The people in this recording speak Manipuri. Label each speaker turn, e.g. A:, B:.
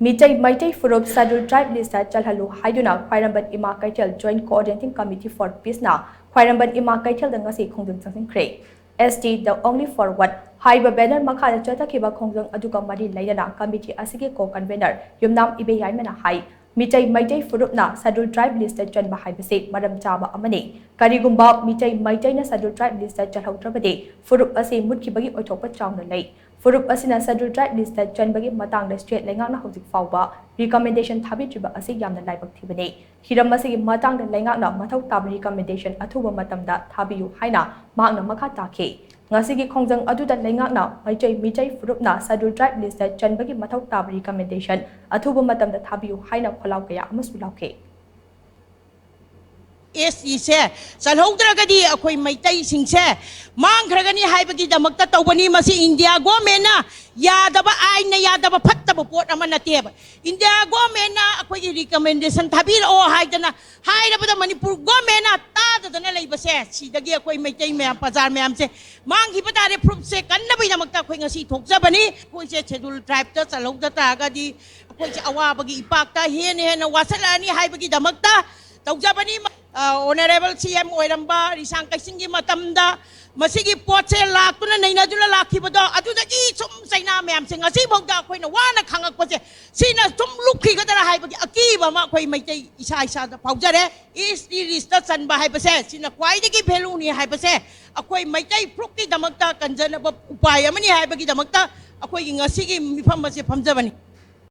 A: Mijay Maitai Furup Sadul Tribe List Chalhalu Haiduna Khwairamban Ima Kaitel Joint Coordinating Committee for Peace na Khwairamban Ima Kaitel Dangasi Khongjung Changsing Kre ST the only for what Haiba banner Makala Chatakiba Khongjung Aduka Mari Laidana Committee Asige Co-Convener Yumnam Ibe Yaimana Hai Mijay Maitai Furup na Sadul Tribe List Chan Bahai Madam Chaba Amani Karigumba Mijay Maitai na Sadul Tribe List Chalhau Trabade Furup Ase Mutkibagi Otopa Chawna Lay Furup asina Sadul Tribe List Chanbagi Matang Street Lengang na Hozik Fauba recommendation Tabi Triba Asi Yamna Laibak Tibane Hiramasi Matang the Lengang na Matau Tabi recommendation Atuba Matamda Tabiyu Haina Magna Makatake Ngasigi Kongjang Adu the Lengang na Mijay Furup na Sadul Tribe List Chanbagi Matau Tabi recommendation Atuba Matamda Tabiyu Haina Kolaukaya Amusulauke
B: SE Salhodragadi, Akoi Maitai Singse, Mankragani Haibagi Damakta Tobani Masi India Gomena, Yadaba Aina Yadaba Pataba Port Amanateba. India Gomena, Akoi recommendation Tabil or Haidana, Haidaba the Manipur Gomena, Tada the Nelly Basse, see the Giakoi Maitai Mam Pazar Mamse, Mangi Patare Proof Se, Kanabi Namakta Quingasi Tokzabani, who is a scheduled tribe, Salogda Tagadi, which Awabagi Pakta, Hiena, Wasalani, Haibagi Damakta, Tokzabani. Honorable CM Oiramba, Risang Kasingi Matamda, Masigi Poche Lakuna, Nainadula Lakibodo, Adudagi, some Saina Mam Sing, a Siboga, Queen, one Kanga Poche, Sina, some looking at the Hypoti, Akiba, Makoi, Mate, Isha, the Paujare, is the Ristas and Bahipase, in a Quaidiki Peluni Hypase, Akoi Mate, Pruki, the Makta, Kanzana, Upaya, many Hypaki, the Makta, Akoing a Sigi, Mipamasi, Pamzavani.